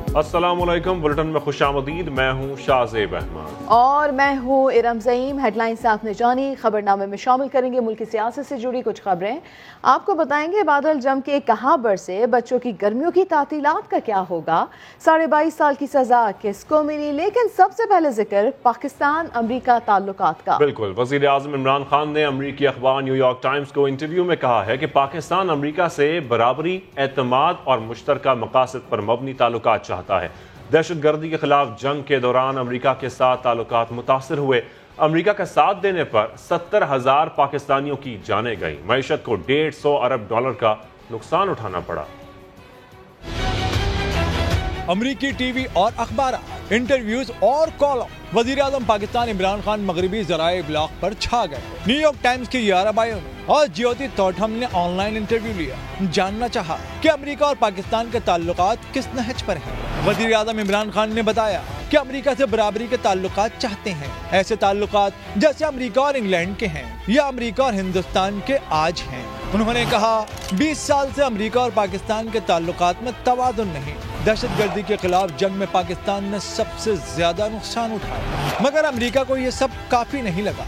अस्सलामुअलैकुम, बुलेटिन में खुशामदीद। मैं हूँ शाहजेब अहमद और मैं हूँ इरम ज़ईम। हेडलाइंस आपने जानी, खबरनामे में शामिल करेंगे मुल्क की सियासत से जुड़ी कुछ खबरें। आपको बताएंगे बादल जम के कहाँ बरसे, बच्चों की गर्मियों की तातीलात का क्या होगा, 22.5 साल की सजा किसको मिली। लेकिन सबसे पहले जिक्र पाकिस्तान अमरीका ताल्लुकात का। बिल्कुल, वज़ीर आज़म इमरान खान ने अमरीकी अखबार न्यूयॉर्क टाइम्स को इंटरव्यू में कहा है कि पाकिस्तान अमरीका से बराबरी, एतमाद और मुश्तरका मकासद पर मबनी ताल्लुकात चाहता है। दहशतगर्दी के खिलाफ जंग के दौरान अमरीका के साथ ताल्लुकात मुतासर हुए। अमरीका का साथ देने पर 70,000 पाकिस्तानियों की जानें गई। मईशत को $150 अरब का नुकसान उठाना पड़ा। अमरीकी टीवी और अखबार, इंटरव्यूज और कॉलम। वजीर आजम पाकिस्तान इमरान खान मगरबी जराए ब्लॉग पर छा गए। न्यूयॉर्क टाइम्स की यारा बायो और ज्योति तोठम ने ऑनलाइन इंटरव्यू लिया। जानना चाहा कि अमरीका और पाकिस्तान के ताल्लुकात किस नहज पर हैं। वजीर आजम इमरान खान ने बताया कि अमरीका से बराबरी के ताल्लुकात चाहते हैं, ऐसे ताल्लुकात जैसे अमरीका और इंग्लैंड के हैं या अमरीका और हिंदुस्तान के आज हैं। उन्होंने कहा 20 साल से अमरीका और पाकिस्तान के ताल्लुकात में तवाज़ुन नहीं। दहशतगर्दी के खिलाफ जंग में पाकिस्तान ने सबसे ज्यादा नुकसान उठाया, मगर अमरीका को यह सब काफी नहीं लगा।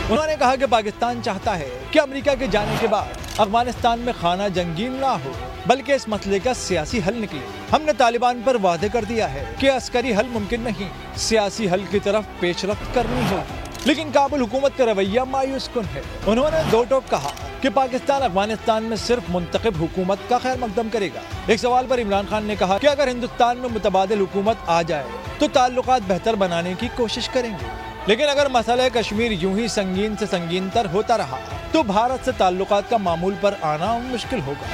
उन्होंने कहा कि पाकिस्तान चाहता है कि अमरीका के जाने के बाद अफगानिस्तान में खाना जंगीन ना हो, बल्कि इस मसले का सियासी हल निकले। हमने तालिबान पर वादे कर दिया है कि अस्करी हल मुमकिन नहीं, सियासी हल की तरफ पेशरफ्त करनी होगी। लेकिन काबुल हुकूमत का रवैया मायूस कुन है। उन्होंने दो टोक कहा कि पाकिस्तान अफगानिस्तान में सिर्फ मुंतखब हुकूमत का खैर मकदम करेगा। एक सवाल पर इमरान खान ने कहा कि अगर हिंदुस्तान में मुतबादिल हुकूमत आ जाए तो ताल्लुकात बेहतर बनाने की कोशिश करेंगे, लेकिन अगर मसला कश्मीर यूं ही संगीन से संगीन तर होता रहा तो भारत से ताल्लुकात का मामूल पर आना मुश्किल होगा।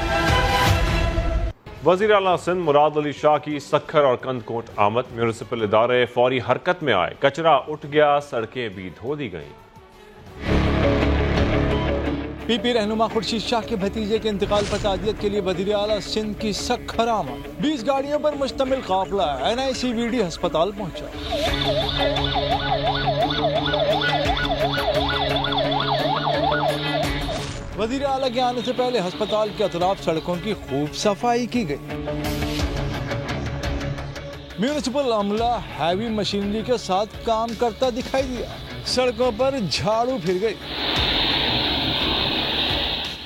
वज़ीर आला सिंध मुराद अली शाह की सक्खर और कंदकोट आमद। म्यूनिसिपल इदारे फौरी हरकत में आए, कचरा उठ गया, सड़कें भी धो दी गईं। पीपी रहनुमा खुर्शीद शाह के भतीजे के इंतकाल पर ताज़ियत के लिए वज़ीर आला सिंध की सक्खर आमद। 20 गाड़ियों पर मुश्तमिल काफिला NICVD अस्पताल पहुंचा। वज़ीर आला के आने से पहले अस्पताल के अतराफ सड़कों की खूब सफाई की गई। म्यूनिसिपल अमला हैवी मशीनरी के साथ काम करता दिखाई दिया। सड़कों पर झाड़ू फिर गई।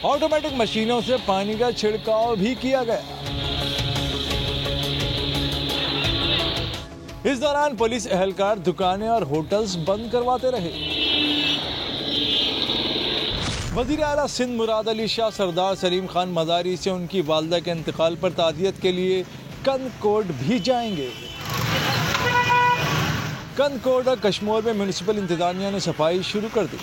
ऑटोमेटिक मशीनों से पानी का छिड़काव भी किया गया। इस दौरान पुलिस एहलकार दुकानें और होटल्स बंद करवाते रहे। वज़ीर आला सिंध मुराद अली शाह सरदार सलीम खान मज़ारी से उनकी वालदा के इंतकाल पर ताज़ियत के लिए कंदकोट भी जाएंगे। कंदकोट और कश्मीर में म्यूनिसिपल इंतजामिया ने सफाई शुरू कर दी।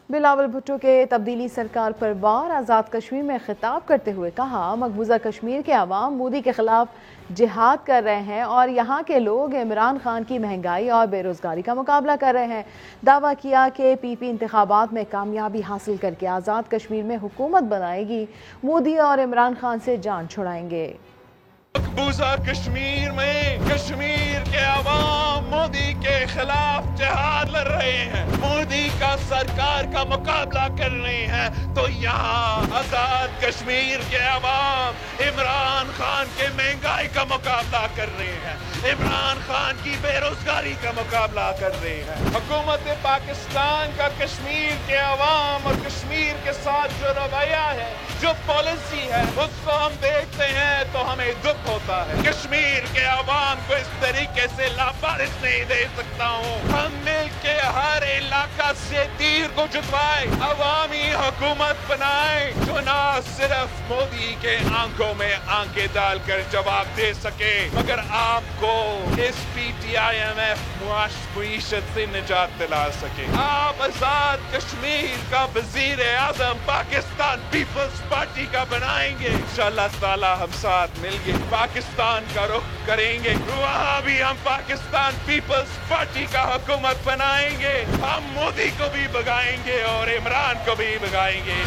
बिलावल भुट्टो के तब्दीली सरकार पर वार। आज़ाद कश्मीर में खिताब करते हुए कहा मकबूजा कश्मीर के अवाम मोदी के खिलाफ जिहाद कर रहे हैं और यहाँ के लोग इमरान खान की महंगाई और बेरोजगारी का मुकाबला कर रहे हैं। दावा किया कि PP इंतखाबात में कामयाबी हासिल करके आज़ाद कश्मीर में हुकूमत बनाएगी, मोदी और इमरान खान से जान छुड़ाएंगे। मकबूजा कश्मीर में कश्मीर के अवाम मोदी के खिलाफ जिहाद लड़ रहे हैं, मोदी का सरकार का मुकाबला कर रहे हैं, तो यहाँ आजाद कश्मीर के अवाम इमरान खान के महंगाई का मुकाबला कर रहे हैं, इमरान खान की बेरोजगारी का मुकाबला कर रहे हैं। हुकूमत पाकिस्तान का कश्मीर के अवाम और कश्मीर के साथ जो रवैया है, जो पॉलिसी है, उसको हम देखते हैं तो हमें दुख होता है। कश्मीर के अवाम को इस तरीके से लावारिस नहीं दे सकता हूँ। हम मिल के हर इलाका से तीर को जुटवाए, अवामी हुकूमत बनाए जो न सिर्फ मोदी के आंखों में आंखें डालकर जवाब दे सके, मगर आपको इस PTIMF मुआशत से निजात दिला सके। आप आजाद कश्मीर का वजीर आजम पाकिस्तान पीपल्स पार्टी का बनाएंगे। इंशाअल्लाह ताला हम साथ मिलके पाकिस्तान का रुख करेंगे, वहाँ भी हम पाकिस्तान पीपल्स पार्टी का हुकूमत बनाएंगे। हम मोदी को भी भगाएंगे और इमरान को भी भगाएंगे।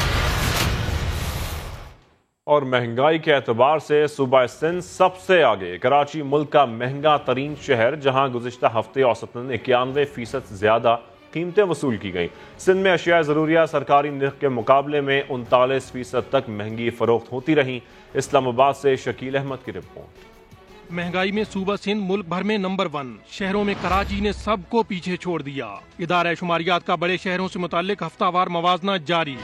और महंगाई के एतबार से सूबा सिंध सबसे आगे। कराची मुल्क का महंगा तरीन शहर, जहां गुज़िश्ता हफ्ते औसतन 91% ज्यादा कीमतें वसूल की गईं। सिंध में अशिया ज़रूरिया सरकारी नर्ख के मुकाबले में 39% तक महंगी फरोख्त होती रहीं। इस्लामाबाद से शकील अहमद की रिपोर्ट। महंगाई में सूबा सिंध मुल्क भर में नंबर 1। शहरों में कराची ने सबको पीछे छोड़ दिया। इदारा शुमारियात का बड़े शहरों से मुताल्लिक हफ्तावार मवाजना जारी।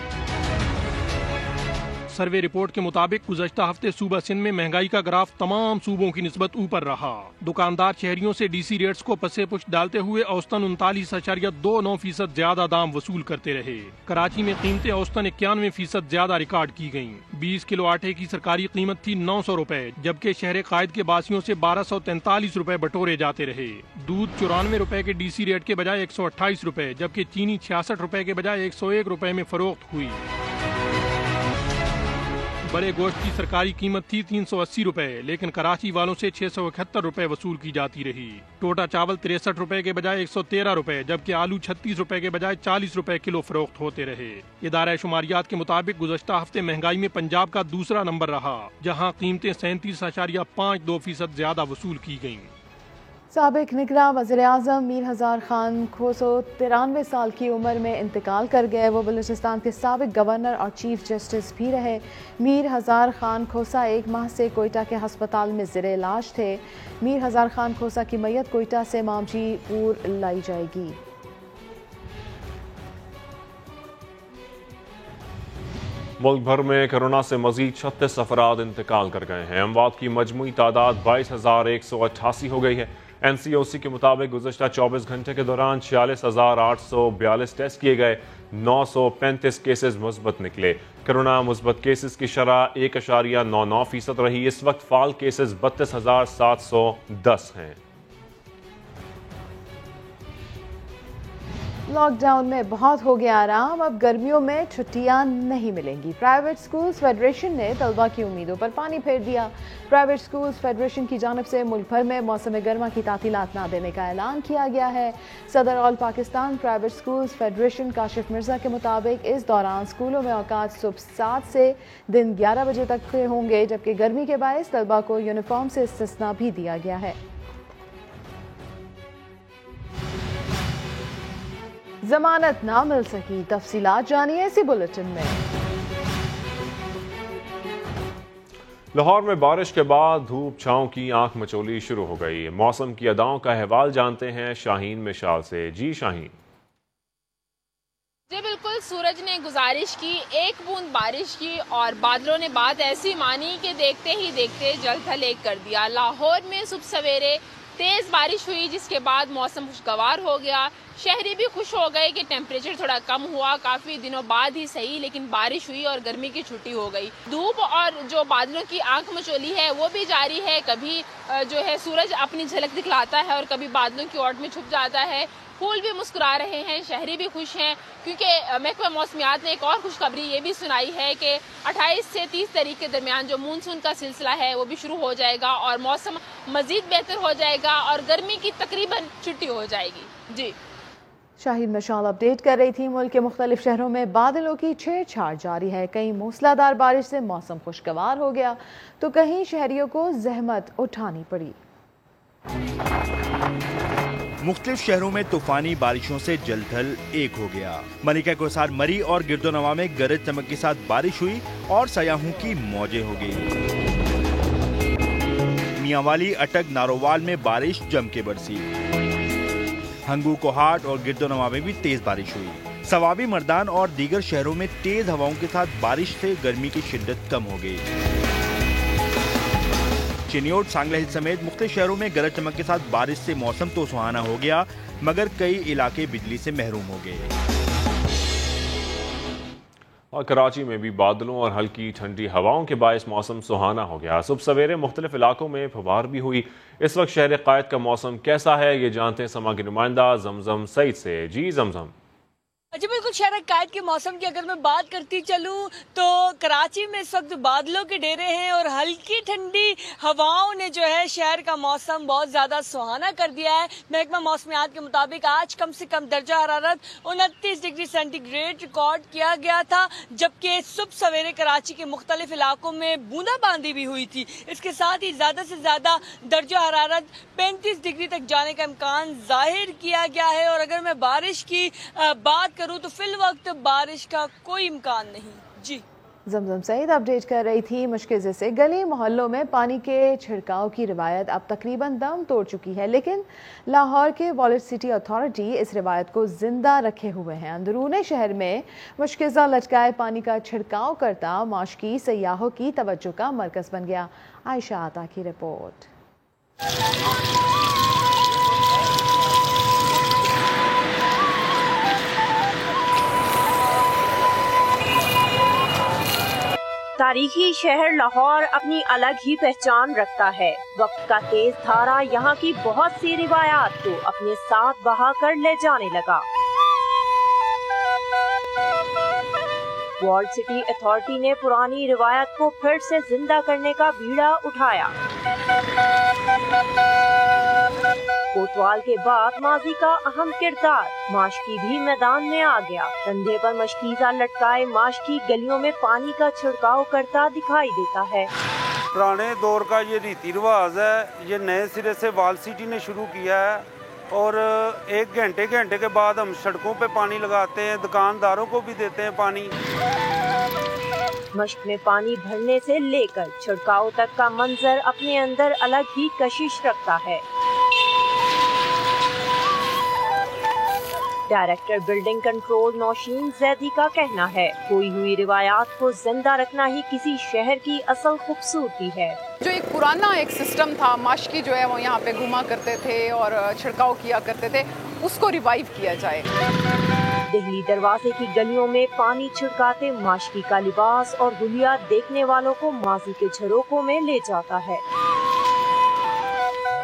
सर्वे रिपोर्ट के मुताबिक गुज़श्ता हफ्ते सूबा सिंध में महंगाई का ग्राफ तमाम सूबों की निस्बत ऊपर रहा। दुकानदार शहरियों से डीसी रेट्स को पसे पुष्ट डालते हुए औसतन 39.29% ज्यादा दाम वसूल करते रहे। कराची में कीमतें औसतन 91% ज्यादा रिकॉर्ड की गयी। 20 किलो आटे की सरकारी कीमत थी 900 रुपए, जबकि शहर कायद के बासियों से 1243 रुपए बटोरे जाते रहे। दूध 94 रुपए के डीसी रेट के बजाय 128 रुपए, जबकि चीनी 66 रुपए के बजाय 101 रुपए में फरोख्त हुई। बड़े गोश्त की सरकारी कीमत थी 380 रुपए, लेकिन कराची वालों से 671 रुपए वसूल की जाती रही। टोटा चावल 63 रुपए के बजाय 113 रुपए, जबकि आलू 36 रुपए के बजाय 40 रुपए किलो फरोख्त होते रहे। इदारा शुमारियात के मुताबिक गुज़श्ता हफ्ते महंगाई में पंजाब का दूसरा नंबर रहा, जहाँ कीमतें 37.52% ज्यादा वसूल की गयी। साबिक निगरां वज़ीर-ए-आज़म मीर हज़ार खान खोसो 93 साल की उम्र में इंतकाल कर गए। वो बलूचिस्तान के साबिक गवर्नर और चीफ जस्टिस भी रहे। मीर हज़ार खान खोसा 1 माह से कोयटा के हस्पताल में ज़ेरे इलाज थे। मीर हज़ार खान खोसा की मैयत कोयटा से मामजीपुर लाई जाएगी। मुल्क भर में कोरोना से मजीद 36 अफराद इंतकाल कर गए हैं। अमवात की मजमूई तादाद 22,188 हो गई है। NCOC के मुताबिक गुज़श्ता 24 घंटे के दौरान 46,842 टेस्ट किए गए। 935 केसेस मुस्बत निकले। कोरोना मुस्बत केसेस की शरह 1.99% रही। इस वक्त फाल केसेस 32,710 हैं। लॉकडाउन में बहुत हो गया आराम, अब गर्मियों में छुट्टियां नहीं मिलेंगी। प्राइवेट स्कूल्स फेडरेशन ने तलबा की उम्मीदों पर पानी फेर दिया। प्राइवेट स्कूल्स फेडरेशन की जानिब से मुल्क भर में मौसम गर्मा की तातीलात न देने का ऐलान किया गया है। सदर all Pakistan private schools federation Kashif Mirza के मुताबिक इस दौरान स्कूलों में औकात सुबह 7 से दिन 11 बजे तक होंगे, जबकि गर्मी के बायस तलबा को यूनिफॉर्म से इस्तिस्ना भी दिया गया है। जमानत ना मिल सकी, तफसीलात जानिए इसी बुलेटिन में। लाहौर में बारिश के बाद धूप छांव की आंख मचोली शुरू हो गई। मौसम की अदाओं का अहवाल जानते हैं शाहीन मिशाल से। जी शाहीन। जी बिल्कुल, सूरज ने गुजारिश की, एक बूंद बारिश की और बादलों ने बात ऐसी मानी कि देखते ही देखते जल थल एक कर दिया। लाहौर में सुबह सवेरे तेज बारिश हुई, जिसके बाद मौसम खुशगवार हो गया। शहरी भी खुश हो गए कि टेम्परेचर थोड़ा कम हुआ, काफी दिनों बाद ही सही, लेकिन बारिश हुई और गर्मी की छुट्टी हो गई। धूप और जो बादलों की आंख मचोली है वो भी जारी है। कभी जो है सूरज अपनी झलक दिखलाता है और कभी बादलों की ओट में छुप जाता है। फूल भी मुस्कुरा रहे हैं, शहरी भी खुश हैं, क्योंकि महकमा मौसमियात ने एक और खुशखबरी ये भी सुनाई है कि 28 से 30 तारीख के दरमियान जो मानसून का सिलसिला है वो भी शुरू हो जाएगा और मौसम मजीद बेहतर हो जाएगा और गर्मी की तकरीबन छुट्टी हो जाएगी। जी शाहीन मिशाल अपडेट कर रही थी। मुल्क के मुख्तलिफ शहरों में बादलों की छेड़छाड़ जारी है। कहीं मूसलाधार बारिश से मौसम खुशगवार हो गया तो कहीं शहरियों को जहमत उठानी पड़ी। मुख्तलिफ शहरों में तूफानी बारिशों से जलथल एक हो गया। मलिका कोसार मरी और गिरदोनवा में गरज चमक के साथ बारिश हुई और सयाहों की मौजें हो गई। मियांवाली, अटक, नारोवाल में बारिश जम के बरसी। हंगू, कोहाट और गिरदोनवा में भी तेज बारिश हुई। सवाबी, मर्दान और दीगर शहरों में तेज हवाओं के साथ बारिश से गर्मी की शिद्दत कम हो गई। चिनियोट, सांगला हिल समेत मुख्तलिफ शहरों में गरज चमक के साथ बारिश से मौसम तो सुहाना हो गया, मगर कई इलाके बिजली से महरूम हो गए। और कराची में भी बादलों और हल्की ठंडी हवाओं के बायस मौसम सुहाना हो गया। सुबह सवेरे मुख्तलिफ इलाकों में फुहार भी हुई। इस वक्त शहर कायद का मौसम कैसा है, ये जानते हैं समा की नुमाइंदा जमजम सईद से। जी जमजम। जी बिल्कुल, बुलंदशहर कैद के मौसम की अगर मैं बात करती चलूँ तो कराची में इस वक्त बादलों के डेरे हैं और हल्की ठंडी हवाओं ने जो है शहर का मौसम बहुत ज़्यादा सुहाना कर दिया है। महकमा मौसमियात के मुताबिक आज कम से कम दर्जा हरारत 29 डिग्री सेंटीग्रेड रिकॉर्ड किया गया था, जबकि सुबह सवेरे कराची के मुख्तलिफ इलाकों में बूंदाबांदी भी हुई थी। इसके साथ ही ज़्यादा से ज़्यादा दर्जा हरारत 35 डिग्री तक जाने का इम्कान जाहिर किया गया है। और अगर मैं बारिश की बात करूं तो फिल वक्त बारिश का कोई इम्कान नहीं। जी जमजम सईद अपडेट कर रही थी मुश्किल से। गली मोहल्लों में पानी के छिड़काव की रिवायत अब तकरीबन दम तोड़ चुकी है, लेकिन लाहौर के वाटर सिटी अथॉरिटी इस रिवायत को जिंदा रखे हुए हैं। अंदरूने शहर में मुश्किल लटकाए पानी का छिड़काव करता माशकी सयाहों की तवज्जो का मरकज बन गया। आयशा आता की रिपोर्ट। तारीखी शहर लाहौर अपनी अलग ही पहचान रखता है। वक्त का तेज धारा यहाँ की बहुत सी रिवायात को अपने साथ बहा कर ले जाने लगा। वर्ल्ड सिटी अथॉरिटी ने पुरानी रिवायत को फिर से जिंदा करने का बीड़ा उठाया। कोतवाल के बाद माजी का अहम किरदार माशकी भी मैदान में आ गया। कंधे पर मशकीजा लटकाए माशकी गलियों में पानी का छिड़काव करता दिखाई देता है। पुराने दौर का ये रीति रिवाज है, ये नए सिरे से वाल सिटी ने शुरू किया है और एक घंटे के बाद हम सड़कों पे पानी लगाते हैं, दुकानदारों को भी देते हैं पानी। मश्क में पानी भरने से लेकर छिड़काव तक का मंजर अपने अंदर अलग ही कशिश रखता है। Director building control Naushin Zaidi का कहना है, खोई हुई रिवायात को जिंदा रखना ही किसी शहर की असल खूबसूरती है। जो एक पुराना एक सिस्टम था, माशकी जो है वो यहाँ पे घुमा करते थे और छिड़काव किया करते थे, उसको रिवाइव किया जाए। दिल्ली दरवाजे की गलियों में पानी छिड़काते माशकी का लिबास और हुलिया देखने वालों को माजी के झरोकों में ले जाता है।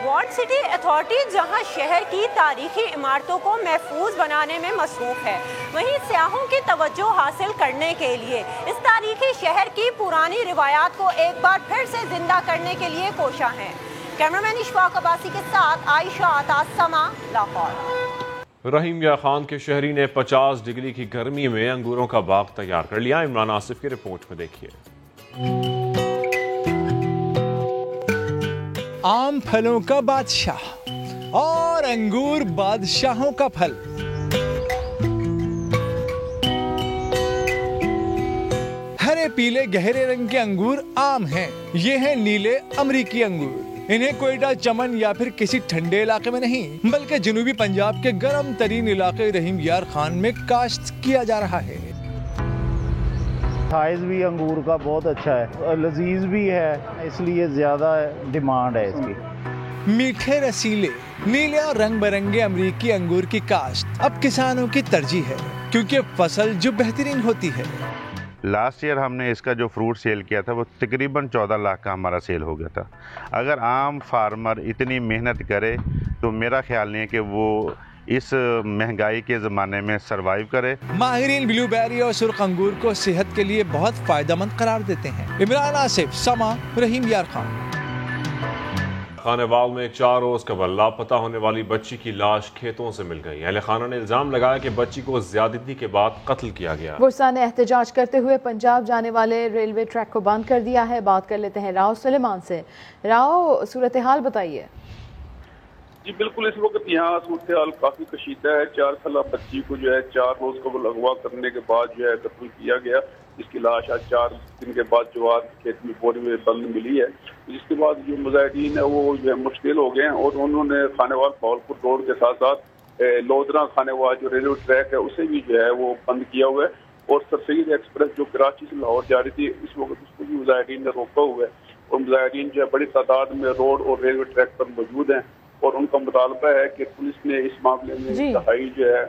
वार्ड सिटी अथॉरिटी जहां शहर की तारीखी इमारतों को महफूज बनाने में मसरूफ है, वहीं सयाहों की तवज्जो हासिल करने के लिए इस तारीखी शहर की पुरानी रिवायात को एक बार फिर से जिंदा करने के लिए कोशा है। कैमरामैन इशफाक अब्बासी के साथ आयशा आता, समा, लाहौर। रहीम या खान के शहरी ने 50 डिग्री की गर्मी में अंगूरों का बाग तैयार कर लिया। इमरान आसिफ की रिपोर्ट में देखिए। आम फलों का बादशाह और अंगूर बादशाहों का फल। हरे पीले गहरे रंग के अंगूर आम हैं। ये हैं नीले अमरीकी अंगूर। इन्हें कोयटा, चमन या फिर किसी ठंडे इलाके में नहीं बल्कि जनूबी पंजाब के गर्म तरीन इलाके रहीम यार खान में काश्त किया जा रहा है। साइज भी अंगूर का बहुत अच्छा है, लजीज भी है, इसलिए ज्यादा डिमांड है इसकी। मीठे रसीले नीले और रंग बिरंगे अमरीकी अंगूर की काश्त अब किसानों की तरजीह है, क्योंकि फसल जो बेहतरीन होती है। लास्ट ईयर हमने इसका जो फ्रूट सेल किया था वो तकरीबन 14 लाख का हमारा सेल हो गया था। अगर आम फार्मर इतनी मेहनत करे तो मेरा ख्याल नहीं है कि वो इस महंगाई के ज़माने में सरवाइव करे। माहिरीन ब्लूबेरी और सुर्ख अंगूर को सेहत के लिए बहुत फायदेमंद करार देते हैं। इमरान आसिफ, समा, रहीम यार खान। खानेवाल में 4 रोज कबल लापता होने वाली बच्ची की लाश खेतों से मिल गई। अहले खाना ने इल्जाम लगाया कि बच्ची को ज्यादती के बाद कत्ल किया गया। बुरसा ने एहतजाज करते हुए पंजाब जाने वाले रेलवे ट्रैक को बंद कर दिया है। बात कर लेते हैं राव सुलेमान से। राव, सूरत हाल बताइए। जी बिल्कुल, इस वक्त यहाँ सूरत हाल काफी कशीदा है। 4 साल बच्ची को जो है 4 रोज कबल अगवा करने के बाद जो है कत्ल किया गया, जिसकी लाश आज 4 दिन के बाद जो आज खेत में बोरी में बंद मिली है। जिसके बाद जो मुजाहिदीन है वो जो है मुश्किल हो गए हैं और उन्होंने खानेवाल भावलपुर रोड के साथ साथ लोधरा खानेवाल जो रेलवे ट्रैक है उसे भी जो है वो बंद किया हुआ है। और सर सईद एक्सप्रेस जो कराची से लाहौर जा रही थी, इस वक्त उसको भी मुजाहिदीन ने रोका हुआ है और मुजाहिदीन जो है बड़ी तादाद में रोड और रेलवे ट्रैक पर मौजूद हैं और उनका मुतालबा है कि पुलिस ने इस मामले में इंतहाई जो है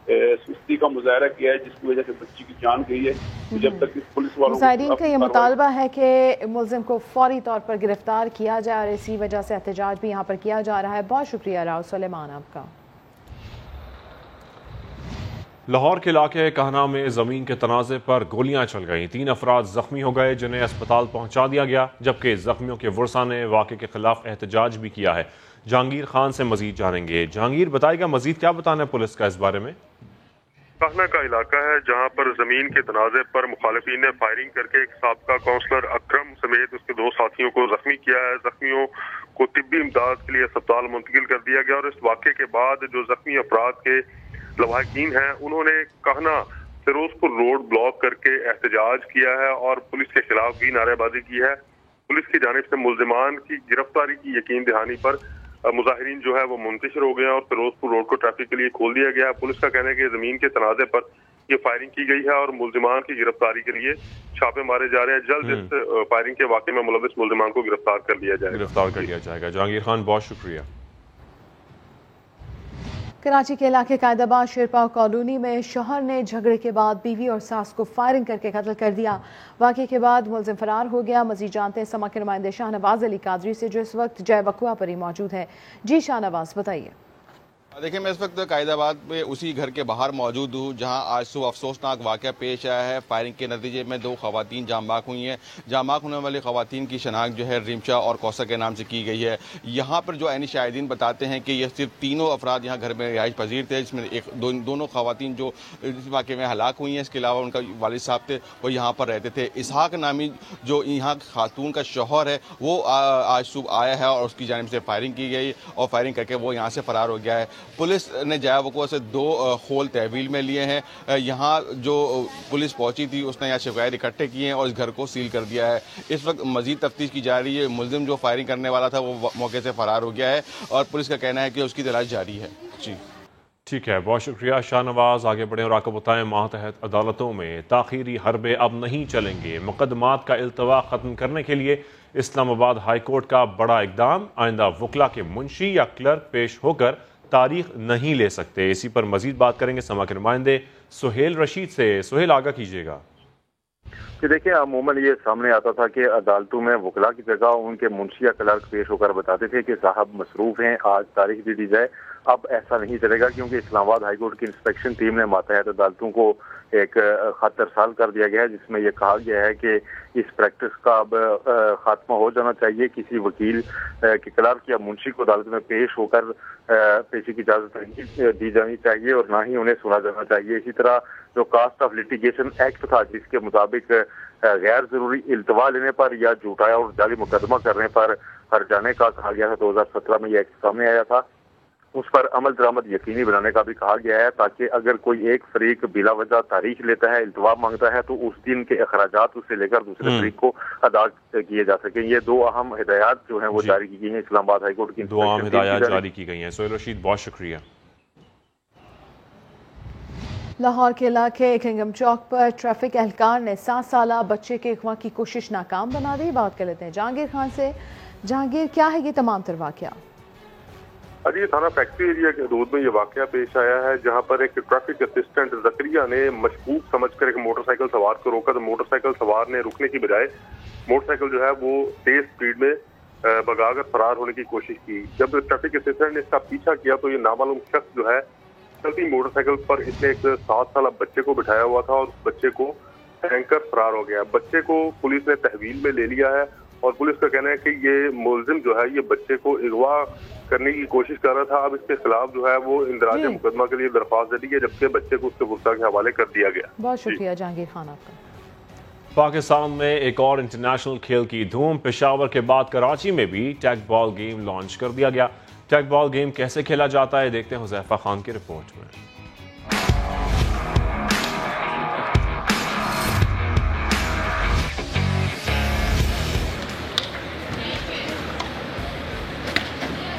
सुस्ती का मुजाहरा किया है, जिसकी वजह से बच्ची की जान गई है। तो जब तक इस पुलिस वालों का ये मुतालबा है कि मुलजिम को फौरी तौर पर गिरफ्तार किया जाए और इसी वजह से एहतजाज भी यहाँ पर किया जा रहा है। बहुत शुक्रिया राव सुलेमान आपका। लाहौर के इलाके कहना में ज़मीन के तनाज़े पर गोलियां चल गईं। 3 अफराद जख्मी हो गए जिन्हें अस्पताल पहुंचा दिया गया, जबकि जख्मियों के वर्सा ने वाक़े के खिलाफ एहतजाज भी किया है। जहांगीर खान से मजीद जानेंगे। जहांगीर, बताएगा मजीद क्या बताना है पुलिस का इस बारे में? कहना का इलाका है जहां पर जमीन के तनाजे पर मुखालिफिन ने फायरिंग करके एक साबका काउंसलर अकरम समेत उसके 2 साथियों को जख्मी किया है। जख्मियों को तिब्बी इमदाद के लिए अस्पताल मुंतकिल कर दिया गया और इस वाक़े के बाद जो जख्मी अफराद के लवाहिकीन हैं उन्होंने कहना फिरोजपुर रोड ब्लॉक करके एहतजाज किया है और पुलिस के खिलाफ भी नारेबाजी की है। पुलिस की जानिब से मुल्जिमान की गिरफ्तारी की यकीन दहानी पर मुजाहिरीन जो है वो मुंतशिर हो गए हैं और फिरोजपुर रोड को ट्रैफिक के लिए खोल दिया गया है। पुलिस का कहना है कि जमीन के तनाजे पर ये फायरिंग की गई है और मुल्जिमान की गिरफ्तारी के लिए छापे मारे जा रहे हैं। जल्द इस फायरिंग के वाक़े में मुलविस मुल्जिमान को गिरफ्तार कर लिया जाएगा। जहांगीर खान, बहुत शुक्रिया। कराची के इलाके कायदाबाद शेरपाव कॉलोनी में शौहर ने झगड़े के बाद बीवी और सास को फायरिंग करके कत्ल कर दिया। वाक़े के बाद मुलजिम फरार हो गया। मजीद जानते हैं समा के नुमाइंदे शाहनवाज अली कादरी से, जो इस वक्त जय बकुआ पर ही मौजूद है। जी शाहनवाज, बताइए। देखिए, मैं इस वक्त कायदाबाद में उसी घर के बाहर मौजूद हूँ जहाँ आज सुबह अफसोसनाक वाक़या पेश आया है। फायरिंग के नतीजे में 2 खवातीन जाम बाक हुई हैं। जाम बाक होने वाली खवातीन की शनाख्त जो है रिमशा और कौसर के नाम से की गई है। यहाँ पर जो ऐनी शाहिदीन बताते हैं कि ये सिर्फ 3 अफराद यहाँ घर में रिहाइश पजीर थे, जिसमें दोनों खवातीन जो इस वाक़े में हलाक हुई हैं, इसके अलावा उनका वालिद साहब थे वो यहाँ पर रहते थे। इसहाक नामी जो यहाँ खातून का शौहर है वो आज सुबह आया है और उसकी जानिब से फायरिंग की गई और फायरिंग करके वो यहाँ से फरार हो गया है। पुलिस ने जाया वक़ुआ से 2 खोल तहवील में लिए हैं। यहाँ जो पुलिस पहुंची थी उसने यहाँ शिकायत इकट्ठे किए हैं और इस घर को सील कर दिया है। इस वक्त मजीद तफ्तीश की जा रही है। मुलजिम जो फायरिंग करने वाला था वो मौके से फरार हो गया है और पुलिस का कहना है कि उसकी तलाश जारी है। जी ठीक है, बहुत शुक्रिया शाहनवाज। आगे बढ़े और आपको बताएं, मातहत अदालतों में ताखीरी हरबे अब नहीं चलेंगे। मुकदमात का इल्तवा ख़त्म करने के लिए इस्लामाबाद हाई कोर्ट का बड़ा इकदाम। आइंदा वकला के मुंशी या क्लर्क पेश होकर तारीख नहीं ले सकते। इसी पर मजीद बात करेंगे समा के नुमाइंदे सुहेल रशीद से। सुहेल, आगा कीजिएगा। कि देखिए, अमूमन ये सामने आता था कि अदालतों में वकला की जगह उनके मुंशी या क्लर्क पेश होकर बताते थे कि साहब मसरूफ हैं, आज तारीख दे दी जाए। अब ऐसा नहीं चलेगा क्योंकि इस्लामाबाद हाईकोर्ट की इंस्पेक्शन टीम ने मातहत अदालतों को एक खत अरसाल कर दिया गया है जिसमें यह कहा गया है कि इस प्रैक्टिस का अब खात्मा हो जाना चाहिए। किसी वकील के क्लर्क या मुंशी को अदालत में पेश होकर पेशी की इजाजत नहीं दी जानी चाहिए और ना ही उन्हें सुना जाना चाहिए। इसी तरह जो कास्ट ऑफ लिटिगेशन एक्ट था जिसके मुताबिक गैर जरूरी इल्तवा लेने पर या झूठा और जाली मुकदमा करने पर हर जाने का कहा गया था, 2017 में यह एक्ट सामने आया था, उस पर अमल दरामद यकीनी बनाने का भी कहा गया है ताकि अगर कोई एक फरीक बिला वजह तारीख लेता है, इल्तवा मांगता है, तो उस दिन के अखराजात उससे लेकर दूसरे फरीक को अदा किए जा सके। ये 2 अहम हिदायत जो हैं वो जारी की गई हैं इस्लामाबाद हाईकोर्ट की 2 अहम हिदायत जारी की गई हैं। सुहेल रशीद, बहुत शुक्रिया। लाहौर के इलाके किंगम चौक पर ट्रैफिक एहलकार ने 7 साला बच्चे के अगवा की कोशिश नाकाम बना दी। बात कर लेते हैं जहांगीर खान से। जहांगीर, क्या है ये तमाम तर वाकया? अजी, थाना फैक्ट्री एरिया के हदूद में ये वाकया पेश आया है जहां पर एक ट्रैफिक असिस्टेंट जकरिया ने मशकूक समझकर एक मोटरसाइकिल सवार को रोका तो मोटरसाइकिल सवार ने रुकने की बजाय मोटरसाइकिल जो है वो तेज स्पीड में भगाकर फरार होने की कोशिश की। जब ट्रैफिक असिस्टेंट ने इसका पीछा किया तो ये नामालूम शख्स जो है चलती मोटरसाइकिल पर इसने एक 7 साल बच्चे को बिठाया हुआ था और उस बच्चे को हैंकर फरार हो गया। बच्चे को पुलिस ने तहवील में ले लिया है और पुलिस का कहना है कि ये मुलजिम जो है ये बच्चे को अगवा करने की कोशिश कर रहा था। अब इसके खिलाफ जो है वो इंदराज मुकदमा के लिए दरख्वास्त दे दी है जबकि बच्चे को उसके गुस्सा के हवाले कर दिया गया। बहुत शुक्रिया जहांगीर खान आपका। पाकिस्तान में एक और इंटरनेशनल खेल की धूम। पेशावर के बाद कराची में भी टैग बॉल गेम लॉन्च कर दिया गया। टैग बॉल गेम कैसे खेला जाता है देखते हैं हुज़ैफा खान की रिपोर्ट में।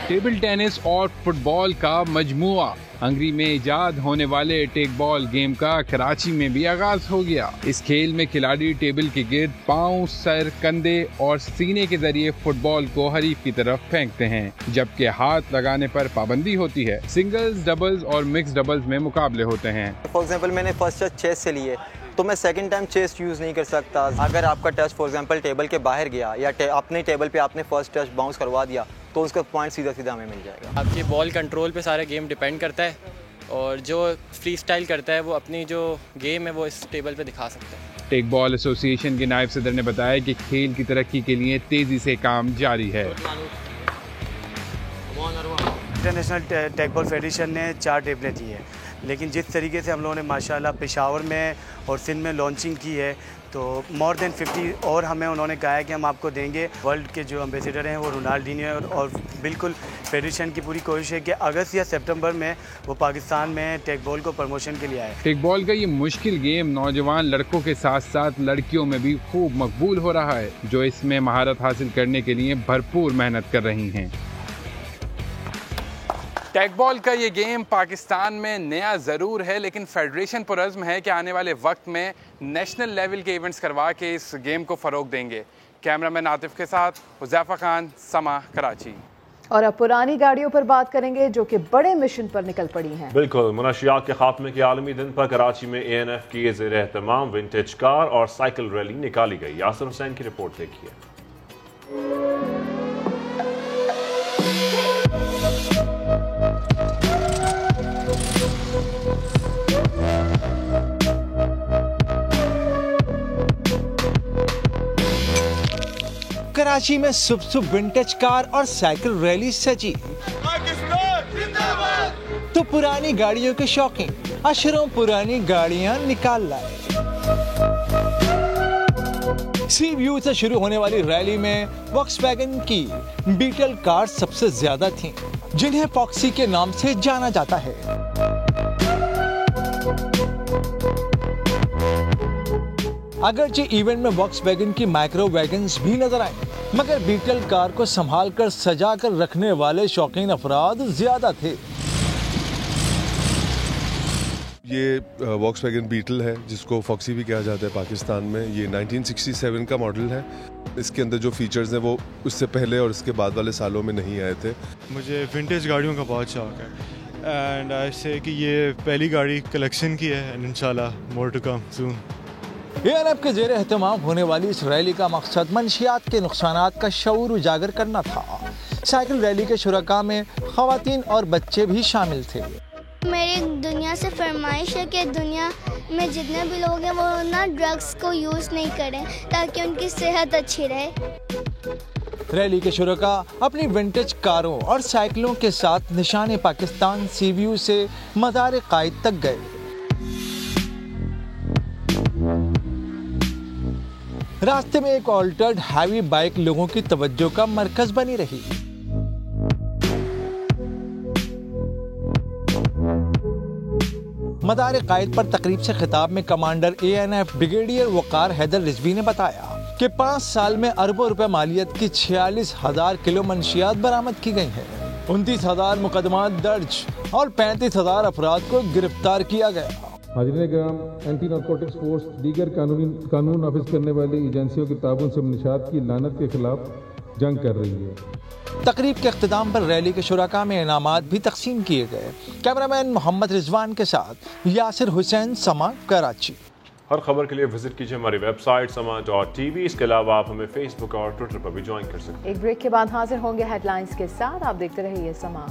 टेबल टेनिस और फुटबॉल का मजमुआ हंगरी में इजाद होने वाले टेक बॉल गेम का कराची में भी आगाज हो गया। इस खेल में खिलाड़ी टेबल के गिर्द पांव, सर, कंधे और सीने के जरिए फुटबॉल को हरीफ की तरफ फेंकते हैं, जबकि हाथ लगाने पर पाबंदी होती है। सिंगल्स, डबल्स और मिक्स डबल्स में मुकाबले होते हैं। फॉर एग्जांपल मैंने फर्स्ट टच चेस्ट से लिए तो मैं सेकंड टाइम चेस्ट यूज़ नहीं कर सकता। अगर आपका टच फॉर एग्जांपल टेबल के बाहर गया या अपने टेबल पे आपने फर्स्ट टच बाउंस करवा दिया तो उसका पॉइंट सीधा सीधा हमें मिल जाएगा। आपकी बॉल कंट्रोल पे सारा गेम डिपेंड करता है और जो फ्री स्टाइल करता है वो अपनी जो गेम है वो इस टेबल पे दिखा सकता है। टेक बॉल एसोसिएशन के नायब सदर ने बताया कि खेल की तरक्की के लिए तेजी से काम जारी है। इंटरनेशनल टेक बॉल फेडरेशन ने 4 टेबलें दी हैं, लेकिन जिस तरीके से हम लोगों ने माशाल्लाह पेशावर में और सिंध में लॉन्चिंग की है तो मोर देन 50 और हमें उन्होंने कहा है कि हम आपको देंगे। वर्ल्ड के जो एम्बेसडर हैं वो रोनाल्डिनियो है और बिल्कुल फेडरेशन की पूरी कोशिश है कि अगस्त या सितंबर में वो पाकिस्तान में टेक बॉल को प्रमोशन के लिए आए। टेक बॉल का ये मुश्किल गेम नौजवान लड़कों के साथ साथ लड़कियों में भी खूब मकबूल हो रहा है, जो इसमें महारत हासिल करने के लिए भरपूर मेहनत कर रही हैं। टेक बॉल का ये गेम पाकिस्तान में नया ज़रूर है, लेकिन फेडरेशन पुरज़्म है कि आने वाले वक्त में नेशनल लेवल के इवेंट्स करवा के इस गेम को फ़रोग देंगे। कैमरामैन आतिफ के साथ हुज़ैफा खान, समा, कराची। और अब पुरानी गाड़ियों पर बात करेंगे जो कि बड़े मिशन पर निकल पड़ी हैं। बिल्कुल, मुनशियात के खात्मे के आलमी दिन पर कराची में ANF की ज़ेर एहतमाम विंटेज कार और साइकिल रैली निकाली गई। यासिर हुसैन की रिपोर्ट देखिए। कराची में सुबह विंटेज कार और साइकिल रैली सजी तो पुरानी गाड़ियों के शौकीन अशरों पुरानी गाड़ियां निकाल लाए। सी व्यू से शुरू होने वाली रैली में वॉक्सवैगन की बीटल कार सबसे ज्यादा थीं, जिन्हें पॉक्सी के नाम से जाना जाता है। अगरचे इवेंट में वॉक्सवैगन की माइक्रो वैगन्स भी नजर आए, मगर बीटल कार को संभाल कर सजा कर रखने वाले शौकीन अफराद ज्यादा थे। ये वॉक्सवैगन बीटल है, जिसको फॉक्सी भी कहा जाता है पाकिस्तान में। ये 1967 का मॉडल है। इसके अंदर जो फीचर्स हैं वो उससे पहले और इसके बाद वाले सालों में नहीं आए थे। मुझे विंटेज गाड़ियों का बहुत शौक है एंड आई से कि ये पहली गाड़ी कलेक्शन की है एंड इंशाल्लाह more to come soon. ANF के जेर एहतमाम होने वाली इस रैली का मकसद मंशियात के नुकसानात का शऊर उजागर करना था। साइकिल रैली के शुरका में खवातीन और बच्चे भी शामिल थे। मेरी दुनिया से फरमाइश है कि दुनिया में जितने भी लोग हैं वो ना ड्रग्स को यूज़ नहीं करें ताकि उनकी सेहत अच्छी रहे। रैली के शुरका अपनी विंटेज कारों और साइकिलों के साथ निशान पाकिस्तान सी व्यू से मज़ार कायद तक गए। रास्ते में एक ऑल्टर्ड हैवी बाइक लोगों की तवज्जो का मरकज बनी रही। मदार कायद पर तकरीब से खिताब में कमांडर ANF ब्रिगेडियर वकार हैदर रिजवी ने बताया कि 5 साल में अरबों रुपए मालियत की 46,000 किलो मंशियात बरामद की गई हैं। 29,000 मुकदमा दर्ज और 35,000 अफराद को गिरफ्तार किया गया। हाज़रीन किराम, एंटी नारकोटिक्स फोर्स दीगर कानून नाफिज करने वाली एजेंसियों की ताबून से मंशियात की लानत के खिलाफ जंग कर रही है। तकरीब के अख्तिताम पर रैली के शुरका में इनामात भी तकसीम किए गए। कैमरामैन मोहम्मद रिजवान के साथ यासिर हुसैन, समा, कराची। हर खबर के लिए विजिट कीजिए हमारी वेबसाइट sama.tv। इसके अलावा आप हमें फेसबुक और ट्विटर पर भी ज्वाइन कर सकते हैं। एक ब्रेक के बाद हाजिर होंगे हेडलाइंस के साथ। आप देखते रहिए समा।